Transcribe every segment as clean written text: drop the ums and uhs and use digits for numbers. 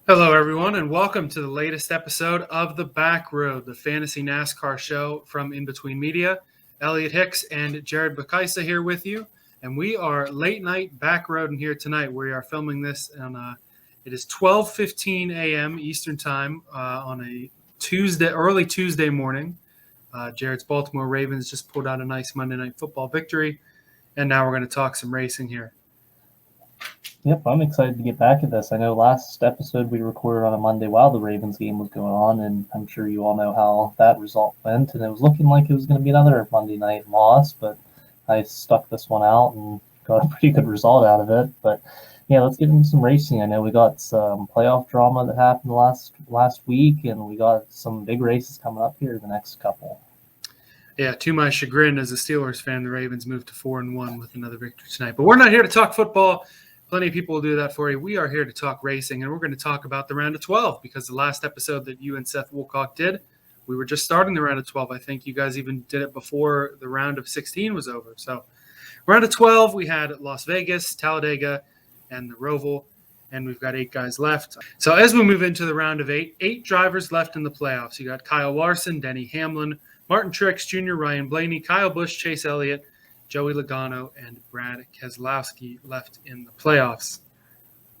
Hello, everyone, and welcome to the latest episode of the Backroad, the fantasy NASCAR show from In Between Media. Elliot, Hicks, and Jared Bakaysa here with you, and we are late night backroading here tonight. We are filming this on it is 12:15 a.m. Eastern Time on a early Tuesday morning. Jared's Baltimore Ravens just pulled out a nice Monday Night Football victory, and now we're going to talk some racing here. Yep, I'm excited to get back at this. I know last episode we recorded on a Monday while the Ravens game was going on, and I'm sure you all know how that result went. And it was looking like it was going to be another Monday night loss, but I stuck this one out and got a pretty good result out of it. But yeah, let's get into some racing. I know we got some playoff drama that happened last week, and we got some big races coming up here the next couple. Yeah, to my chagrin as a Steelers fan, the Ravens moved to 4-1 with another victory tonight. But we're not here to talk football. Plenty of people will do that for you. We are here to talk racing, and we're going to talk about the round of 12 because the last episode that you and Seth Woolcock did, we were just starting the round of 12. I think you guys even did it before the round of 16 was over. So round of 12, we had Las Vegas, Talladega, and the Roval, and we've got 8 guys left. So as we move into the round of 8 drivers left in the playoffs. You got Kyle Larson, Denny Hamlin, Martin Truex Jr., Ryan Blaney, Kyle Busch, Chase Elliott, Joey Logano, and Brad Keselowski left in the playoffs.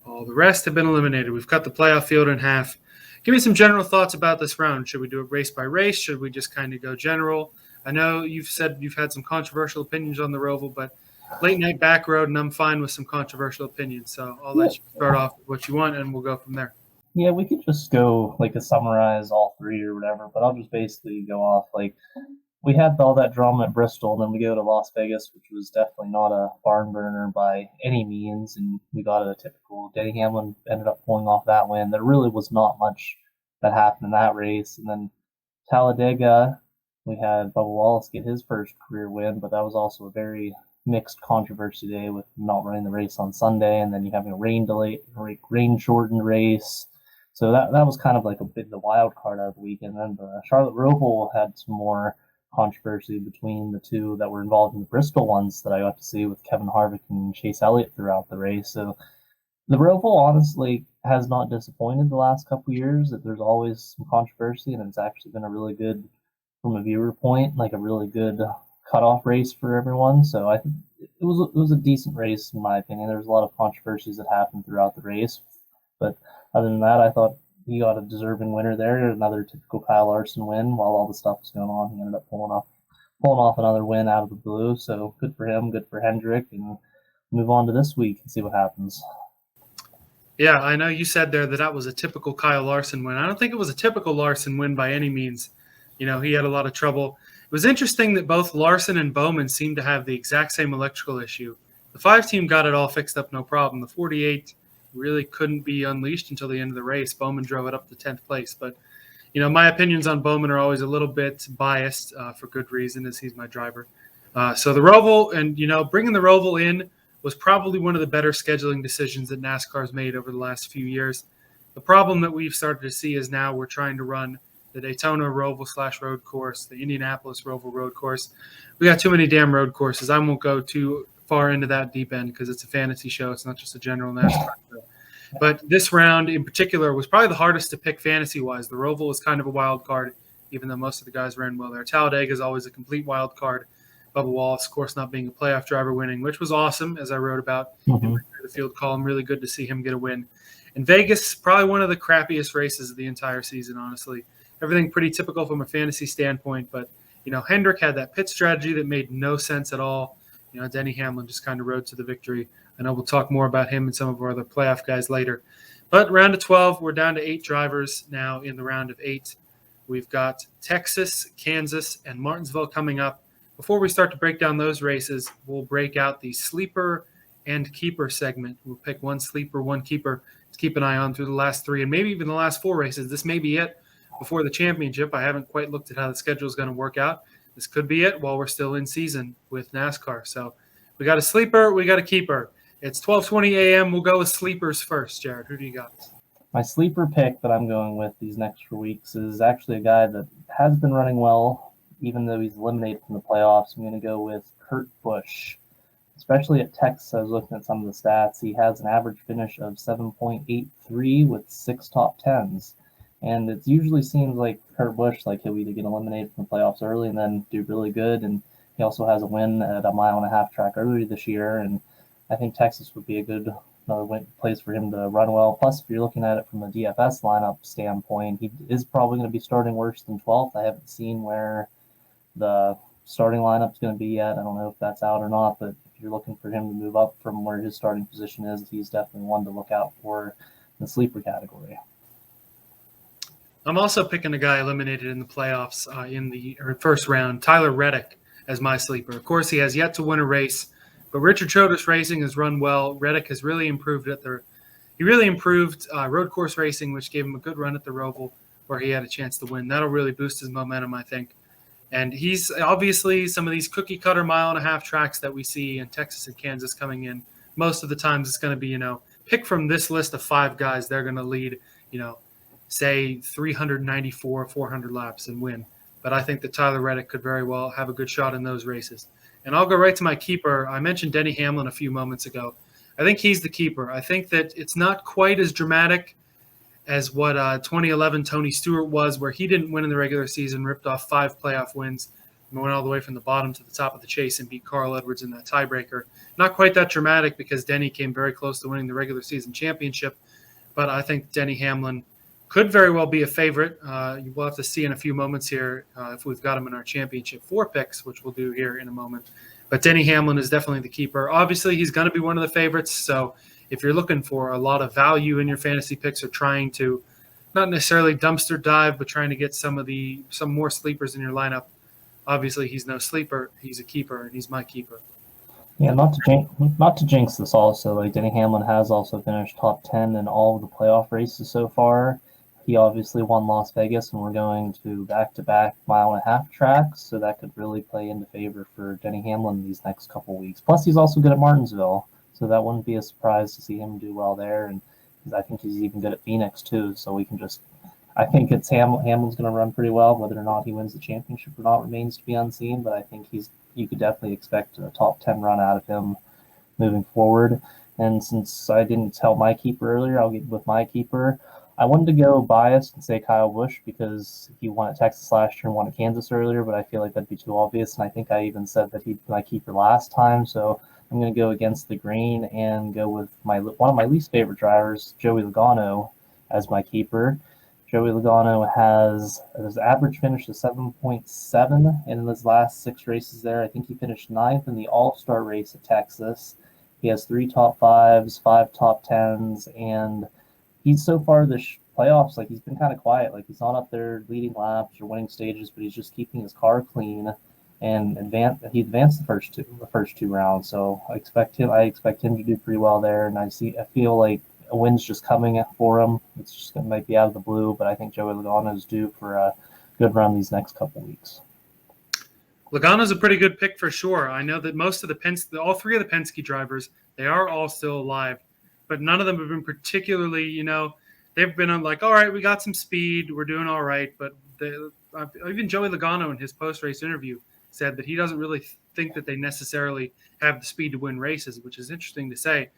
All the rest have been eliminated. We've cut the playoff field in half. Give me some general thoughts about this round. Should we do it race by race? Should we just kind of go general? I know you've said you've had some controversial opinions on the Roval, but late night back road, and I'm fine with some controversial opinions. So I'll let you start off with what you want, and we'll go from there. Yeah, we could just go like a summarize all 3 or whatever, but I'll just basically go off like we had all that drama at Bristol, and then we go to Las Vegas, which was definitely not a barn burner by any means, and we got a typical Denny Hamlin ended up pulling off that win. There really was not much that happened in that race. And then Talladega, we had Bubba Wallace get his first career win, but that was also a very mixed controversy day with not running the race on Sunday, and then you having a rain shortened race. So that was kind of like a bit the wild card out of the weekend. And then the Charlotte Roval had some more controversy between the two that were involved in the Bristol ones that I got to see with Kevin Harvick and Chase Elliott throughout the race. So the Roval honestly has not disappointed the last couple of years. That there's always some controversy, and it's actually been a really good, from a viewer point, like a really good cutoff race for everyone. So I think it was a decent race in my opinion. There was a lot of controversies that happened throughout the race, but other than that, I thought he got a deserving winner there. Another typical Kyle Larson win. While all the stuff was going on, he ended up pulling off another win out of the blue. So good for him, good for Hendrick, and move on to this week and see what happens. Yeah, I know you said there that was a typical Kyle Larson win. I don't think it was a typical Larson win by any means. You know, he had a lot of trouble. It was interesting that both Larson and Bowman seemed to have the exact same electrical issue. The 5 team got it all fixed up, no problem. The 48 really couldn't be unleashed until the end of the race. Bowman drove it up to 10th place. But, you know, my opinions on Bowman are always a little bit biased for good reason, as he's my driver. So the Roval, and, you know, bringing the Roval in was probably one of the better scheduling decisions that NASCAR's made over the last few years. The problem that we've started to see is now we're trying to run the Daytona Roval / road course, the Indianapolis Roval road course. We got too many damn road courses. I won't go too far into that deep end because it's a fantasy show. It's not just a general NASCAR show. But this round in particular was probably the hardest to pick fantasy-wise. The Roval was kind of a wild card, even though most of the guys ran well there. Talladega is always a complete wild card. Bubba Wallace, of course, not being a playoff driver, winning, which was awesome, as I wrote about in the field column. Really good to see him get a win. And Vegas, probably one of the crappiest races of the entire season, honestly. Everything pretty typical from a fantasy standpoint, but, you know, Hendrick had that pit strategy that made no sense at all. You know, Denny Hamlin just kind of rode to the victory. I know we'll talk more about him and some of our other playoff guys later. But round of 12, we're down to 8 drivers now in the round of 8. We've got Texas, Kansas, and Martinsville coming up. Before we start to break down those races, we'll break out the sleeper and keeper segment. We'll pick one sleeper, one keeper to keep an eye on through the last 3 and maybe even the last 4 races. This may be it before the championship. I haven't quite looked at how the schedule is going to work out. This could be it while we're still in season with NASCAR. So we got a sleeper, we got a keeper. It's 12:20 a.m. We'll go with sleepers first. Jared, who do you got? My sleeper pick that I'm going with these next 4 weeks is actually a guy that has been running well, even though he's eliminated from the playoffs. I'm going to go with Kurt Busch. especially at Texas. I was looking at some of the stats. He has an average finish of 7.83 with 6 top tens. And it usually seems like Kurt Busch, like he'll either get eliminated from the playoffs early and then do really good. And he also has a win at a mile-and-a-half track earlier this year. And I think Texas would be a good another place for him to run well. Plus, if you're looking at it from a DFS lineup standpoint, he is probably going to be starting worse than 12th. I haven't seen where the starting lineup is going to be yet. I don't know if that's out or not, but if you're looking for him to move up from where his starting position is, he's definitely one to look out for in the sleeper category. I'm also picking a guy eliminated in the playoffs in the first round, Tyler Reddick, as my sleeper. Of course, he has yet to win a race, but Richard Childress Racing has run well. Reddick has really improved road course racing, which gave him a good run at the Roval, where he had a chance to win. That'll really boost his momentum, I think. And he's obviously some of these cookie cutter mile-and-a-half tracks that we see in Texas and Kansas coming in. Most of the times it's going to be, pick from this list of 5 guys. They're going to lead, say 394, 400 laps and win. But I think that Tyler Reddick could very well have a good shot in those races. And I'll go right to my keeper. I mentioned Denny Hamlin a few moments ago. I think he's the keeper. I think that it's not quite as dramatic as what 2011 Tony Stewart was, where he didn't win in the regular season, ripped off 5 playoff wins, and went all the way from the bottom to the top of the chase and beat Carl Edwards in that tiebreaker. Not quite that dramatic because Denny came very close to winning the regular season championship, but I think Denny Hamlin could very well be a favorite. We'll have to see in a few moments here if we've got him in our championship 4 picks, which we'll do here in a moment. But Denny Hamlin is definitely the keeper. Obviously, he's going to be one of the favorites. So if you're looking for a lot of value in your fantasy picks or trying to not necessarily dumpster dive, but trying to get some more sleepers in your lineup, obviously he's no sleeper. He's a keeper, and he's my keeper. Yeah, not to jinx this also, like Denny Hamlin has also finished top 10 in all of the playoff races so far. He obviously won Las Vegas, and we're going to back-to-back mile-and-a-half tracks, so that could really play into favor for Denny Hamlin these next couple weeks. Plus, he's also good at Martinsville, so that wouldn't be a surprise to see him do well there. And I think he's even good at Phoenix too. So I think it's Hamlin's going to run pretty well. Whether or not he wins the championship or not remains to be unseen. But I think you could definitely expect a top 10 run out of him moving forward. And since I didn't tell my keeper earlier, I'll get with my keeper. I wanted to go biased and say Kyle Busch because he won at Texas last year and won at Kansas earlier, but I feel like that'd be too obvious. And I think I even said that he'd be my keeper last time. So I'm going to go against the grain and go with one of my least favorite drivers, Joey Logano, as my keeper. Joey Logano has his average finish of 7.7 in his last 6 races there. I think he finished 9th in the All-Star race at Texas. He has 3 top 5s, 5 top 10s, and he's so far this playoffs, like he's been kind of quiet. Like he's not up there leading laps or winning stages, but he's just keeping his car clean and he advanced the first two rounds. So I expect him to do pretty well there. And I feel like a win's just coming for him. It's just might be out of the blue, but I think Joey Logano is due for a good run these next couple weeks. Logano's a pretty good pick for sure. I know that most of all 3 of the Penske drivers, they are all still alive, but none of them have been particularly, they've been on like, all right, we got some speed, we're doing all right. But even Joey Logano in his post-race interview said that he doesn't really think that they necessarily have the speed to win races, which is interesting to say.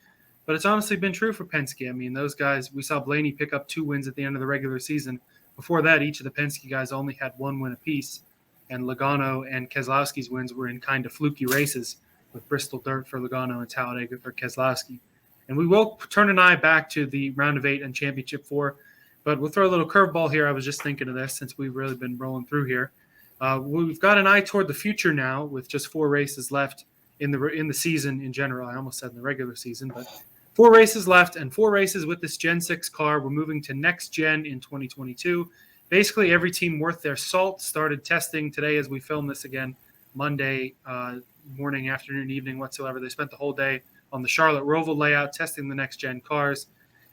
But it's honestly been true for Penske. I mean, those guys, we saw Blaney pick up 2 wins at the end of the regular season. Before that, each of the Penske guys only had 1 win apiece. And Logano and Keselowski's wins were in kind of fluky races with Bristol Dirt for Logano and Talladega for Keselowski. And we will turn an eye back to the round of 8 and championship 4. But we'll throw a little curveball here. I was just thinking of this since we've really been rolling through here. We've got an eye toward the future now with just 4 races left in the season in general. I almost said in the regular season, but 4 races left and 4 races with this Gen 6 car. We're moving to next gen in 2022. Basically, every team worth their salt started testing today as we film this again, Monday morning, afternoon, evening, whatsoever. They spent the whole day on the Charlotte Roval layout testing the next gen cars.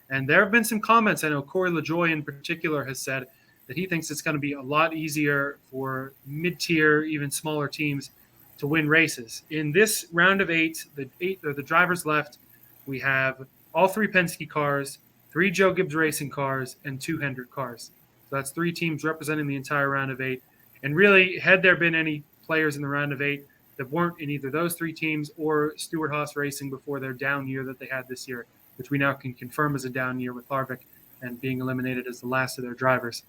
And there have been some comments. I know Corey LaJoie in particular has said that he thinks it's going to be a lot easier for mid-tier, even smaller teams to win races. In this round of 8, the drivers left, we have all 3 Penske cars, 3 Joe Gibbs Racing cars, and 2 Hendrick cars. So that's 3 teams representing the entire round of 8. And really, had there been any players in the round of 8 that weren't in either those three teams or Stewart-Haas Racing before their down year that they had this year, which we now can confirm as a down year with Harvick and being eliminated as the last of their drivers.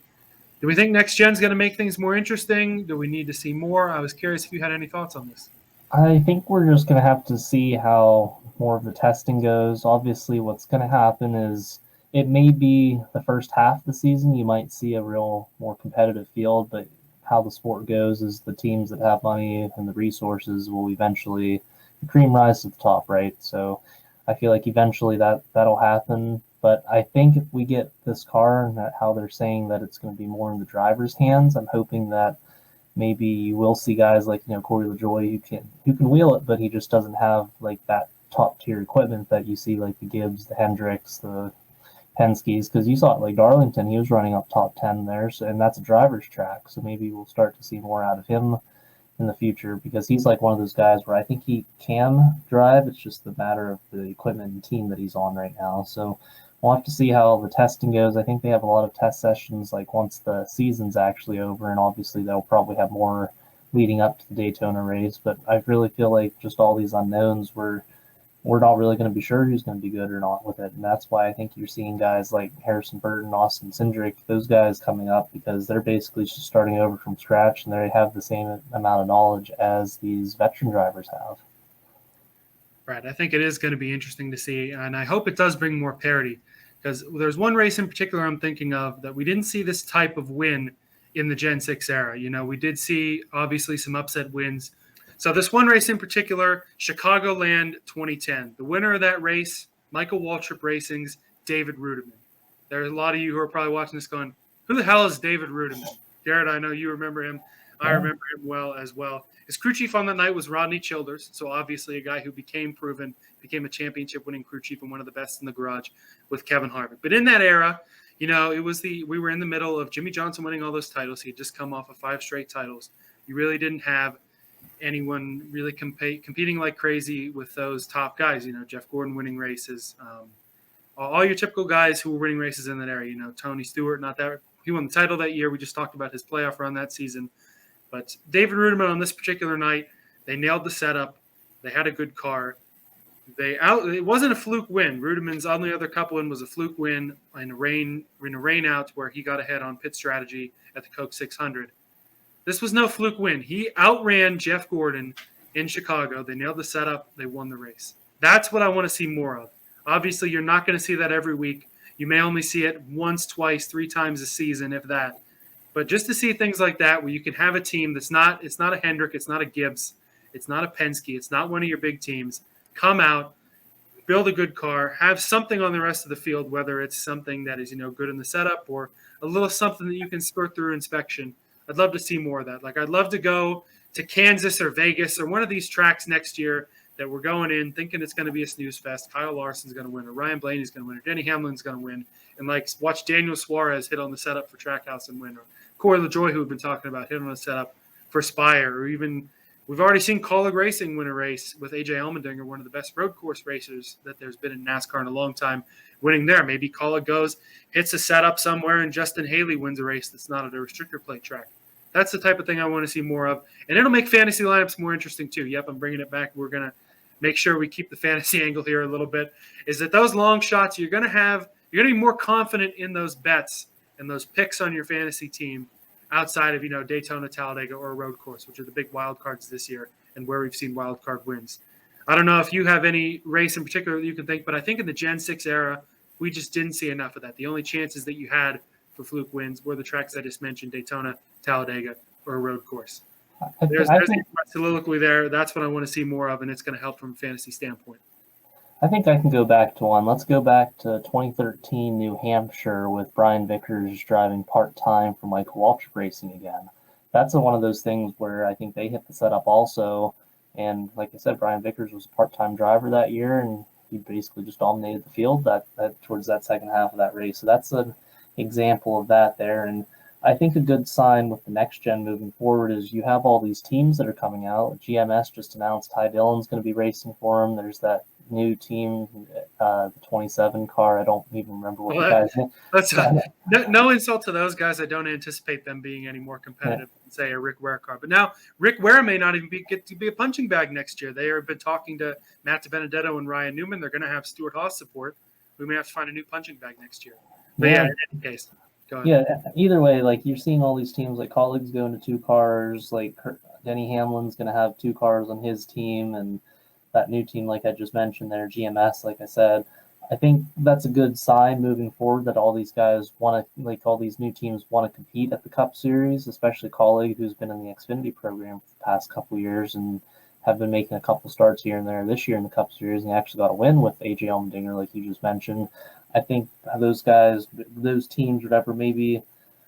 Do we think next gen's going to make things more interesting? Do we need to see more? I was curious if you had any thoughts on this. I think we're just going to have to see how more of the testing goes. Obviously, what's going to happen is it may be the first half of the season. You might see a real more competitive field, but how the sport goes is the teams that have money and the resources will eventually, the cream rise to the top, right? So I feel like eventually that'll happen. But I think if we get this car and how they're saying that it's going to be more in the driver's hands, I'm hoping that maybe you will see guys like, Corey LaJoie who can wheel it, but he just doesn't have like that top tier equipment that you see like the Gibbs, the Hendricks, the Penske's, because you saw it like Darlington, he was running up top 10 there, and that's a driver's track. So maybe we'll start to see more out of him in the future, because he's like one of those guys where I think he can drive. It's just the matter of the equipment and team that he's on right now. So we'll have to see how the testing goes. I think they have a lot of test sessions like once the season's actually over, and obviously they'll probably have more leading up to the Daytona race. But I really feel like just all these unknowns, we're not really going to be sure who's going to be good or not with it. And that's why I think you're seeing guys like Harrison Burton, Austin Cindric, those guys coming up, because they're basically just starting over from scratch and they have the same amount of knowledge as these veteran drivers have. Right. I think it is going to be interesting to see, and I hope it does bring more parity, because there's one race in particular I'm thinking of that we didn't see this type of win in the Gen 6 era. We did see obviously some upset wins. So this one race in particular, Chicagoland 2010, the winner of that race, Michael Waltrip Racing's David Rudiman. There's a lot of you who are probably watching this going, who the hell is David Rudiman? Jared, I know you remember him. I remember him well as well. His crew chief on that night was Rodney Childers, so obviously a guy who became a championship-winning crew chief and one of the best in the garage with Kevin Harvick. But in that era, we were in the middle of Jimmy Johnson winning all those titles. He had just come off of 5 straight titles. You really didn't have anyone really competing like crazy with those top guys. Jeff Gordon winning races, all your typical guys who were winning races in that era. Tony Stewart, he won the title that year. We just talked about his playoff run that season. But David Rudiman on this particular night, they nailed the setup. They had a good car. It wasn't a fluke win. Rudiman's only other couple in was a fluke win in a rain out where he got ahead on pit strategy at the Coke 600. This was no fluke win. He outran Jeff Gordon in Chicago. They nailed the setup. They won the race. That's what I want to see more of. Obviously, you're not going to see that every week. You may only see it once, twice, 3 times a season, if that. But just to see things like that where you can have a team it's not a Hendrick, it's not a Gibbs, it's not a Penske, it's not one of your big teams, come out, build a good car, have something on the rest of the field, whether it's something that is, good in the setup or a little something that you can skirt through inspection. I'd love to see more of that. Like, I'd love to go to Kansas or Vegas or one of these tracks next year that we're going in thinking it's going to be a snooze fest. Kyle Larson's going to win, or Ryan Blaney's going to win, or Denny Hamlin's going to win, and watch Daniel Suarez hit on the setup for Trackhouse and win, or Corey LaJoie, who we've been talking about, hit on the setup for Spire, or even we've already seen Kaulig Racing win a race with AJ Allmendinger, one of the best road course racers that there's been in NASCAR in a long time, winning there. Maybe Kaulig goes, hits a setup somewhere, and Justin Haley wins a race that's not at a restrictor plate track. That's the type of thing I want to see more of. And it'll make fantasy lineups more interesting too. Yep, I'm bringing it back. We're going to make sure we keep the fantasy angle here a little bit, is that those long shots, you're going to be more confident in those bets and those picks on your fantasy team outside of, Daytona, Talladega, or a road course, which are the big wild cards this year and where we've seen wild card wins. I don't know if you have any race in particular that you can think, but I think in the Gen 6 era, we just didn't see enough of that. The only chances that you had for fluke wins were the tracks I just mentioned, Daytona, Talladega, or a road course. There's a soliloquy there. That's what I want to see more of, and it's going to help from a fantasy standpoint. I think I can go back to one. Let's go back to 2013 New Hampshire with Brian Vickers driving part-time for Michael Waltrip Racing again. That's one of those things where I think they hit the setup also. And like I said, Brian Vickers was a part-time driver that year, and he basically just dominated the field that towards that second half of that race. So that's an example of that there. And I think a good sign with the next gen moving forward is you have all these teams that are coming out. GMS just announced Ty Dillon's going to be racing for him. There's that new team, the 27 car. I don't even remember what the Well, guy's name. that's no insult to those guys. I don't anticipate them being any more competitive than, say, a Rick Ware car. But now Rick Ware may not even get to be a punching bag next year. They have been talking to Matt DiBenedetto and Ryan Newman. They're going to have Stuart Haas support. We may have to find a new punching bag next year. But yeah, in any case, go ahead. Yeah, either way, like you're seeing all these teams, like colleagues going to 2 cars, like Denny Hamlin's going to have 2 cars on his team, and that new team, like I just mentioned there, GMS, like I said. I think that's a good sign moving forward that all these guys want to, like all these new teams want to compete at the Cup Series, especially Colleague, who's been in the Xfinity program for the past couple years and have been making a couple starts here and there this year in the Cup Series, and he actually got a win with AJ Allmendinger, like you just mentioned. I think those guys, those teams, whatever, maybe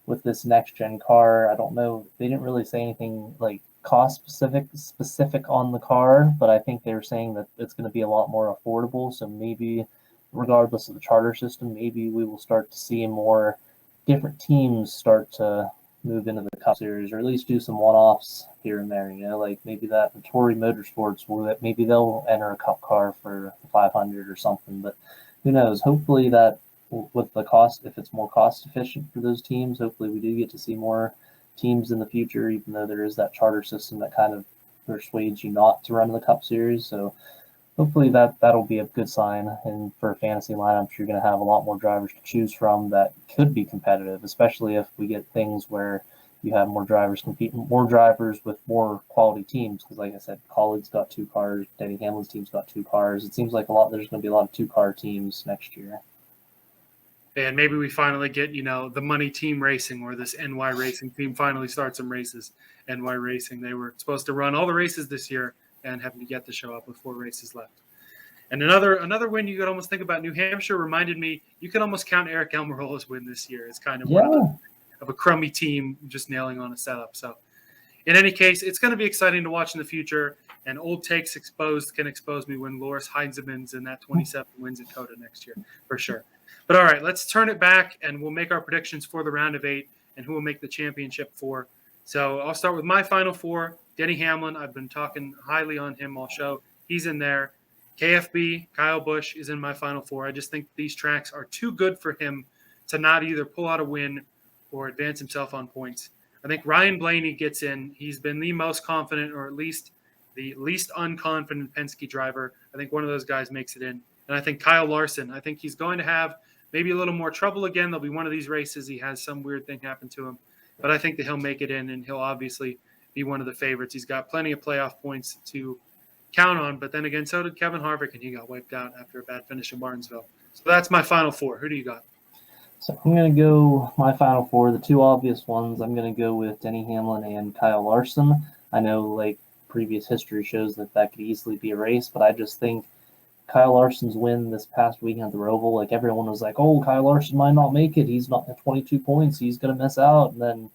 with this next gen car, I don't know, they didn't really say anything like cost specific on the car, but I think they were saying that it's going to be a lot more affordable. So maybe, regardless of the charter system, maybe we will start to see more different teams start to move into the Cup Series, or at least do some one-offs here and there. Like maybe that Tory Motorsports maybe they'll enter a Cup car for 500 or something. But who knows? Hopefully that with the cost, if it's more cost efficient for those teams, hopefully we do get to see more teams in the future, even though there is that charter system that kind of persuades you not to run the Cup Series. So hopefully that'll be a good sign. And for fantasy lineups, you're going to have a lot more drivers to choose from that could be competitive, especially if we get things where you have more drivers competing, more drivers with more quality teams. Because like I said, Colleague's got 2 cars, Denny Hamlin's team's got 2 cars. It seems like there's going to be a lot of 2-car teams next year. And maybe we finally get, the money team racing, or this NY racing team finally starts some races. NY racing, they were supposed to run all the races this year and having yet to show up with 4 races left. And another win you could almost think about, New Hampshire reminded me, you could almost count Eric Almirola's win this year as kind of one of a crummy team just nailing on a setup. So in any case, it's going to be exciting to watch in the future, and Old Takes Exposed can expose me when Loris Heinzemann's in that 27 wins at COTA next year, for sure. But all right, let's turn it back, and we'll make our predictions for the round of 8 and who will make the championship 4. So I'll start with my final 4. Denny Hamlin, I've been talking highly on him all show. He's in there. KFB, Kyle Busch, is in my final 4. I just think these tracks are too good for him to not either pull out a win or advance himself on points. I think Ryan Blaney gets in. He's been the most confident, or at least the least unconfident Penske driver. I think one of those guys makes it in. And I think Kyle Larson, I think he's going to have maybe a little more trouble again. There'll be one of these races he has some weird thing happen to him. But I think that he'll make it in, and he'll obviously be one of the favorites. He's got plenty of playoff points to count on. But then again, so did Kevin Harvick, and he got wiped out after a bad finish in Martinsville. So that's my final 4. Who do you got? So I'm going to go my final 4, the 2 obvious ones. I'm going to go with Denny Hamlin and Kyle Larson. I know like previous history shows that could easily be a race, but I just think Kyle Larson's win this past weekend at the Roval, like everyone was like, oh, Kyle Larson might not make it. He's not at 22 points. He's going to miss out. And then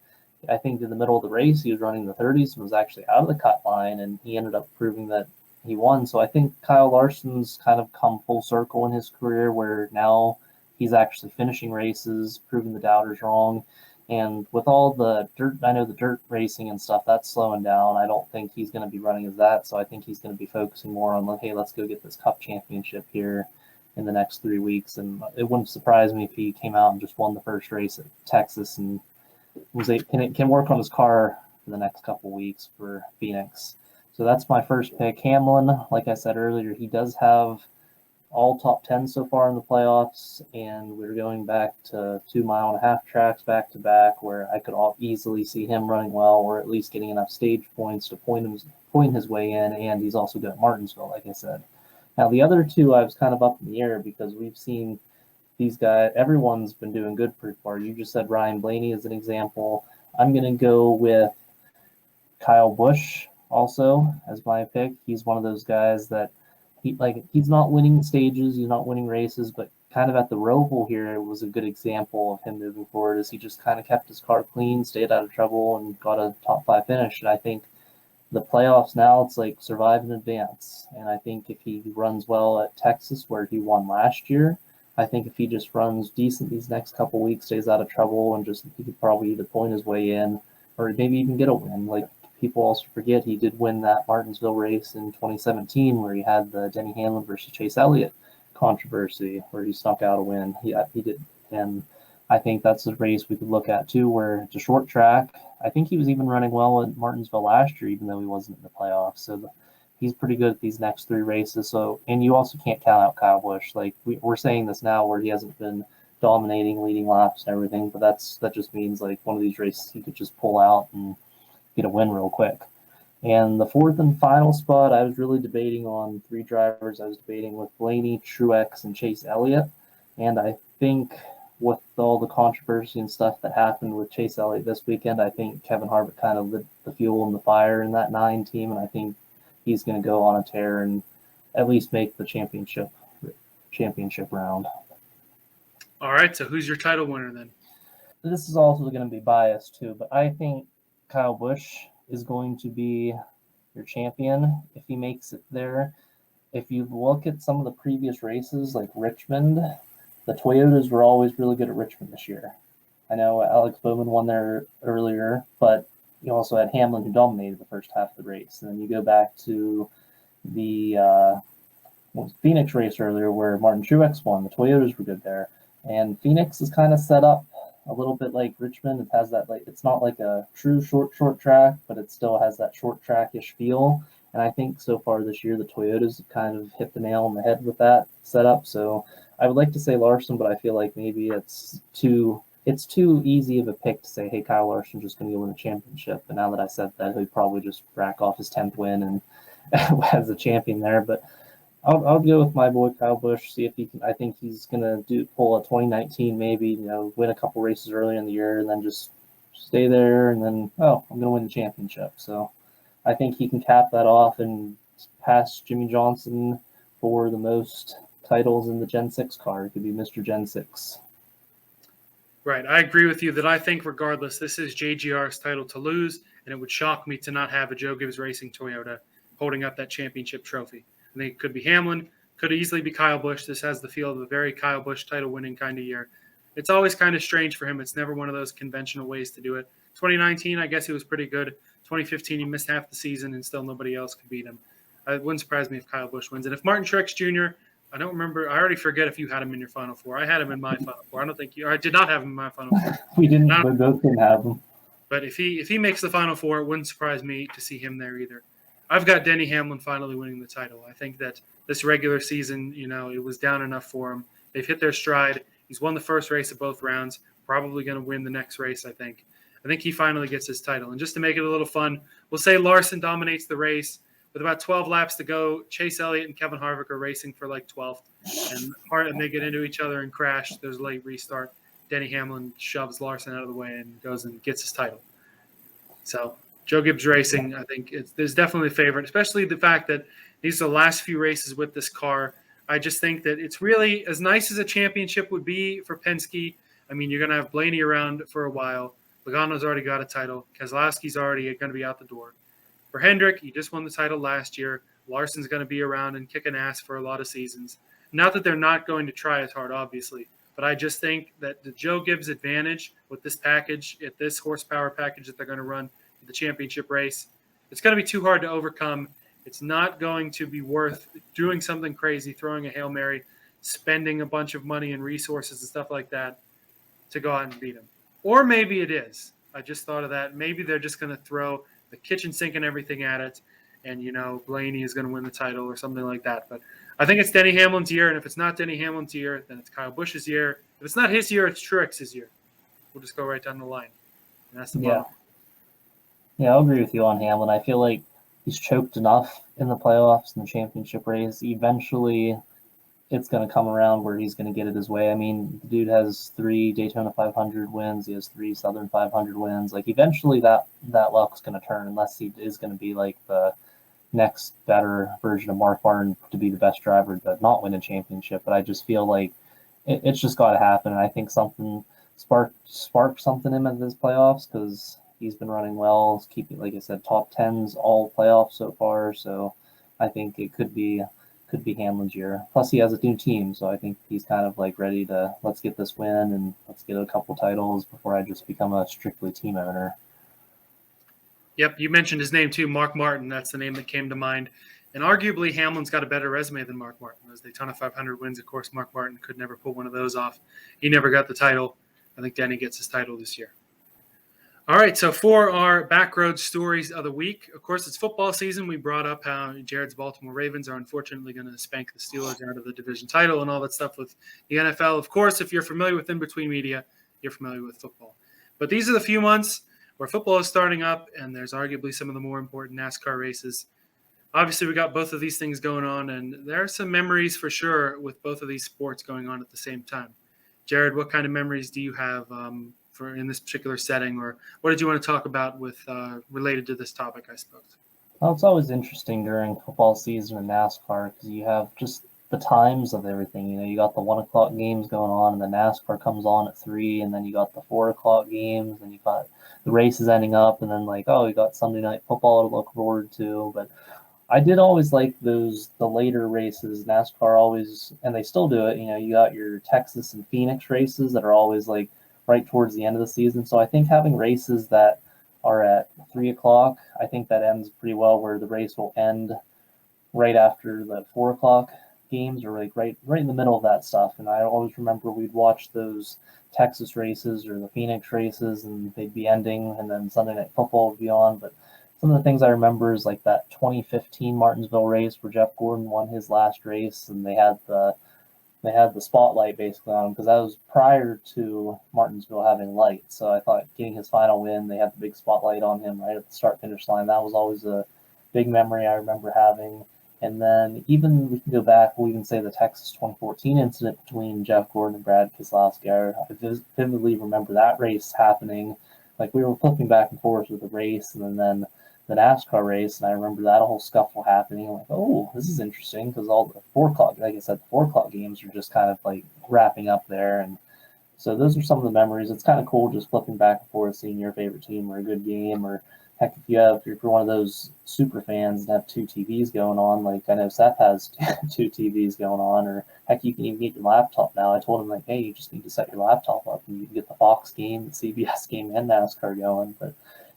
I think in the middle of the race, he was running the 30s and was actually out of the cut line, and he ended up proving that he won. So I think Kyle Larson's kind of come full circle in his career, where now he's actually finishing races, proving the doubters wrong. And with all the dirt, I know the dirt racing and stuff, that's slowing down. I don't think he's going to be running as that. So I think he's going to be focusing more on, hey, let's go get this Cup championship here in the next 3 weeks. And it wouldn't surprise me if he came out and just won the first race at Texas and can work on his car for the next couple weeks for Phoenix. So that's my first pick. Hamlin, like I said earlier, he does have all top 10 so far in the playoffs, and we're going back to 2.5-mile tracks back to back, where I could easily see him running well, or at least getting enough stage points to point his way in. And he's also got Martinsville, like I said. Now the other 2, I was kind of up in the air because we've seen these guys. Everyone's been doing good pretty far. You just said Ryan Blaney as an example. I'm going to go with Kyle Busch also as my pick. He's one of those guys that he's not winning stages, he's not winning races, but kind of at the Roval here was a good example of him moving forward, as he just kind of kept his car clean, stayed out of trouble, and got a top 5 finish. And I think the playoffs now, it's like survive and advance. And I think if he runs well at Texas, where he won last year, I think if he just runs decent these next couple weeks, stays out of trouble, and he could probably either point his way in or maybe even get a win. Like people also forget he did win that Martinsville race in 2017 where he had the Denny Hamlin versus Chase Elliott controversy where he snuck out a win. He did, and I think that's a race we could look at too, where it's a short track. I think he was even running well at Martinsville last year, even though he wasn't in the playoffs. So he's pretty good at these next 3 races. So, and you also can't count out Kyle Busch. Like we're saying this now, where he hasn't been dominating, leading laps and everything, but that just means like one of these races he could just pull out and get a win real quick. And the 4th and final spot, I was really debating on 3 drivers. I was debating with Blaney, Truex, and Chase Elliott. And I think with all the controversy and stuff that happened with Chase Elliott this weekend, I think Kevin Harvick kind of lit the fuel in the fire in that 9 team, and I think he's going to go on a tear and at least make the championship round. All right, so who's your title winner then? This is also going to be biased too, but I think Kyle Busch is going to be your champion if he makes it there. If you look at some of the previous races, like Richmond, the Toyotas were always really good at Richmond this year. I know Alex Bowman won there earlier, but you also had Hamlin who dominated the first half of the race. And then you go back to the Phoenix race earlier where Martin Truex won. The Toyotas were good there. And Phoenix is kind of set up a little bit like Richmond. It has that, like, it's not like a true short track, but it still has that short track-ish feel. And I think so far this year, the Toyotas have kind of hit the nail on the head with that setup. So I would like to say Larson, but I feel like maybe it's too easy of a pick to say, hey, Kyle Larson's just going to win the championship. And now that I said that, he'd probably just rack off his 10th win and as a champion there. But I'll go with my boy Kyle Busch, see if he can. I think he's going to pull a 2019 maybe, win a couple races earlier in the year and then just stay there and then, I'm going to win the championship. So I think he can cap that off and pass Jimmy Johnson for the most titles in the Gen 6 car. It could be Mr. Gen 6. Right. I agree with you that I think regardless, this is JGR's title to lose, and it would shock me to not have a Joe Gibbs Racing Toyota holding up that championship trophy. I think it could be Hamlin, could easily be Kyle Busch. This has the feel of a very Kyle Busch title-winning kind of year. It's always kind of strange for him. It's never one of those conventional ways to do it. 2019, I guess he was pretty good. 2015, he missed half the season, and still nobody else could beat him. It wouldn't surprise me if Kyle Busch wins. And if Martin Truex Jr., I don't remember. I already forget if you had him in your Final Four. I had him in my Final Four. I don't think you – I did not have him in my Final Four. We didn't – we both didn't have him. But if he makes the Final Four, it wouldn't surprise me to see him there either. I've got Denny Hamlin finally winning the title. I think that this regular season, it was down enough for him. They've hit their stride. He's won the first race of both rounds. Probably going to win the next race, I think. I think he finally gets his title. And just to make it a little fun, we'll say Larson dominates the race. With about 12 laps to go, Chase Elliott and Kevin Harvick are racing for like 12th. And they get into each other and crash. There's a late restart. Denny Hamlin shoves Larson out of the way and goes and gets his title. So Joe Gibbs Racing, I think, is definitely a favorite, especially the fact that these are the last few races with this car. I just think that it's really as nice as a championship would be for Penske. I mean, you're going to have Blaney around for a while. Logano's already got a title. Keselowski's already going to be out the door. For Hendrick, he just won the title last year. Larson's going to be around and kicking ass for a lot of seasons. Not that they're not going to try as hard, obviously, but I just think that the Joe Gibbs advantage with this package, at this horsepower package that they're going to run in the championship race, it's going to be too hard to overcome. It's not going to be worth doing something crazy, throwing a Hail Mary, spending a bunch of money and resources and stuff like that to go out and beat him. Or maybe it is. I just thought of that. Maybe they're just going to throw the kitchen sink and everything at it, and Blaney is going to win the title or something like that. But I think it's Denny Hamlin's year, and if it's not Denny Hamlin's year, then it's Kyle Busch's year. If it's not his year, it's Truex's year. We'll just go right down the line, and that's the bottom. Yeah, I'll agree with you on Hamlin. I feel like he's choked enough in the playoffs and the championship race. Eventually, it's going to come around where he's going to get it his way. I mean, the dude has 3 Daytona 500 wins. He has 3 Southern 500 wins. Like, eventually that luck's going to turn unless he is going to be like the next better version of Mark Martin to be the best driver but not win a championship. But I just feel like it's just got to happen. And I think something sparked something in his playoffs because he's been running well. He's keeping, like I said, top 10s all playoffs so far. So I think it could be Hamlin's year. Plus, he has a new team, so I think he's kind of like ready to let's get this win and let's get a couple titles before I just become a strictly team owner. Yep, you mentioned his name too, Mark Martin. That's the name that came to mind. And arguably, Hamlin's got a better resume than Mark Martin. Those Daytona 500 wins, of course, Mark Martin could never pull one of those off. He never got the title. I think Denny gets his title this year. All right, so for our Backroad stories of the week, of course, it's football season. We brought up how Jared's Baltimore Ravens are unfortunately going to spank the Steelers out of the division title and all that stuff with the NFL. Of course, if you're familiar with in-between media, you're familiar with football. But these are the few months where football is starting up, and there's arguably some of the more important NASCAR races. Obviously, we got both of these things going on, and there are some memories for sure with both of these sports going on at the same time. Jared, what kind of memories do you have for in this particular setting, or what did you want to talk about with related to this topic, I suppose? Well, it's always interesting during football season in NASCAR because you have just the times of everything. You know, you got the 1 o'clock games going on, and the NASCAR comes on at 3, and then you got the 4 o'clock games, and you got the races ending up, and then like, oh, you got Sunday night football to look forward to. But I did always like the later races. NASCAR always, and they still do it. You know, you got your Texas and Phoenix races that are always like right towards the end of the season. So I think having races that are at 3 o'clock, I think that ends pretty well, where the race will end right after the 4 o'clock games, or like right in the middle of that stuff. And I always remember we'd watch those Texas races or the Phoenix races, and they'd be ending, and then Sunday night football would be on. But some of the things I remember is like that 2015 Martinsville race where Jeff Gordon won his last race, and they had the spotlight basically on him because that was prior to Martinsville having lights. So I thought getting his final win, they had the big spotlight on him right at the start finish line. That was always a big memory I remember having. And then even we can go back, we'll even say the Texas 2014 incident between Jeff Gordon and Brad Keselowski. I vividly remember that race happening. Like we were flipping back and forth with the race, and then the NASCAR race, and I remember that whole scuffle happening. I'm like, oh, this is interesting because all the 4 o'clock, like I said, the 4 o'clock games are just kind of like wrapping up there. And so those are some of the memories. It's kind of cool just flipping back and forth, seeing your favorite team or a good game, or heck, if you're one of those super fans and have 2 TVs going on, like I know Seth has 2 TVs going on, or heck, you can even get your laptop now. I told him like, hey, you just need to set your laptop up and you can get the Fox game, the CBS game, and NASCAR going. But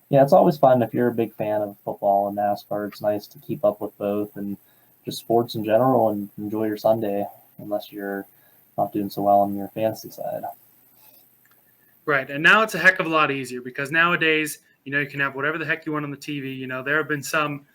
yeah, it's always fun if you're a big fan of football and NASCAR. It's nice to keep up with both and just sports in general and enjoy your Sunday, unless you're not doing so well on your fantasy side. Right, and now it's a heck of a lot easier because nowadays, you can have whatever the heck you want on the TV. There have been some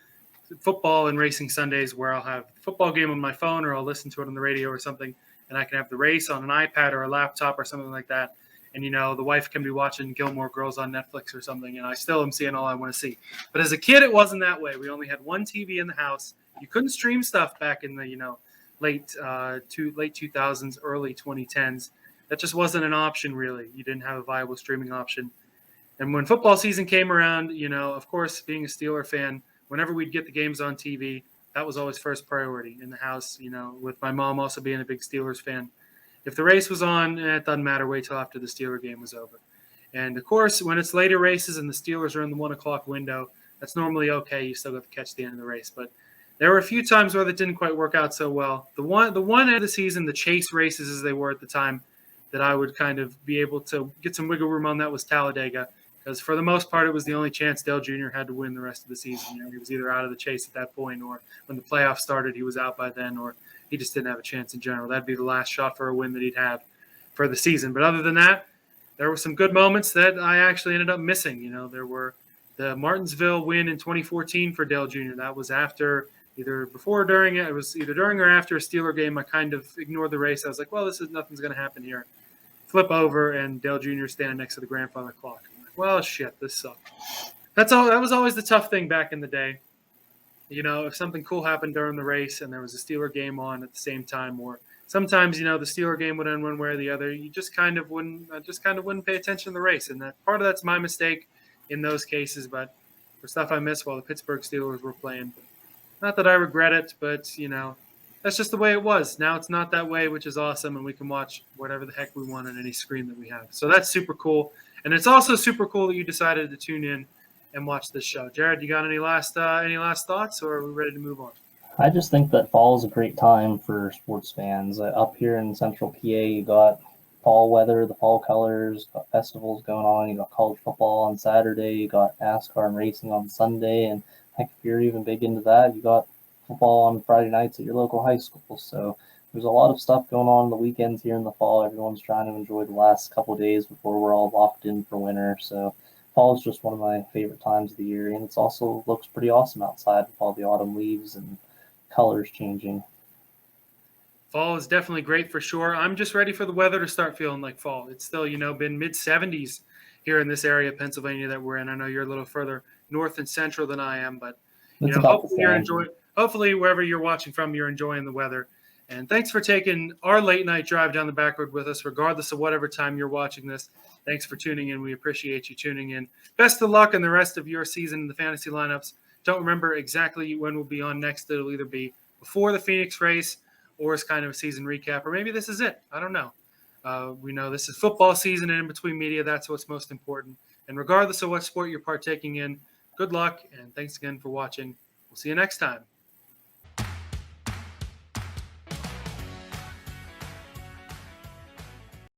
football and racing Sundays where I'll have a football game on my phone or I'll listen to it on the radio or something, and I can have the race on an iPad or a laptop or something like that. And, the wife can be watching Gilmore Girls on Netflix or something, and I still am seeing all I want to see. But as a kid, it wasn't that way. We only had one TV in the house. You couldn't stream stuff back in the, late 2000s, early 2010s. That just wasn't an option, really. You didn't have a viable streaming option. And when football season came around, of course, being a Steeler fan, whenever we'd get the games on TV, that was always first priority in the house, with my mom also being a big Steelers fan. If the race was on, it doesn't matter. Wait till after the Steeler game was over. And, of course, when it's later races and the Steelers are in the 1 o'clock window, that's normally okay. You still got to catch the end of the race. But there were a few times where that didn't quite work out so well. The one end of the season, the chase races as they were at the time, that I would kind of be able to get some wiggle room on, that was Talladega. Because for the most part, it was the only chance Dale Jr. had to win the rest of the season. He was either out of the chase at that point, or when the playoffs started, he was out by then, or he just didn't have a chance in general. That'd be the last shot for a win that he'd have for the season. But other than that, there were some good moments that I actually ended up missing. There were the Martinsville win in 2014 for Dale Jr. That was after either before or during it. It was either during or after a Steeler game. I kind of ignored the race. I was like, well, nothing's going to happen here. Flip over, and Dale Jr. standing next to the grandfather clock. I'm like, well, shit, this sucked. That's all. That was always the tough thing back in the day. If something cool happened during the race and there was a Steeler game on at the same time, or sometimes, the Steeler game would end one way or the other, I just kind of wouldn't pay attention to the race. And that part of that's my mistake in those cases, but for stuff I missed while the Pittsburgh Steelers were playing. Not that I regret it, but, that's just the way it was. Now it's not that way, which is awesome, and we can watch whatever the heck we want on any screen that we have. So that's super cool. And it's also super cool that you decided to tune in and watch this show. Jared, you got any last thoughts, or are we ready to move on? I just think that fall is a great time for sports fans. Up here in central PA, you got fall weather, the fall colors, got festivals going on. You got college football on Saturday, you got NASCAR and racing on Sunday, and heck, if you're even big into that, you got football on Friday nights at your local high school. So there's a lot of stuff going on the weekends here in the fall. Everyone's trying to enjoy the last couple of days before we're all locked in for winter. So fall is just one of my favorite times of the year, and it's also looks pretty awesome outside with all the autumn leaves and colors changing. Fall is definitely great for sure. I'm just ready for the weather to start feeling like fall. It's still, been mid 70s here in this area of Pennsylvania that we're in. I know you're a little further north and central than I am, but It's about the hopefully you're same. enjoying. Hopefully wherever you're watching from, you're enjoying the weather. And thanks for taking our late night drive down the back road with us, regardless of whatever time you're watching this. Thanks for tuning in. We appreciate you tuning in. Best of luck in the rest of your season in the fantasy lineups. Don't remember exactly when we'll be on next. It'll either be before the Phoenix race or as kind of a season recap, or maybe this is it. I don't know. We know this is football season, and in between media, that's what's most important. And regardless of what sport you're partaking in, good luck, and thanks again for watching. We'll see you next time.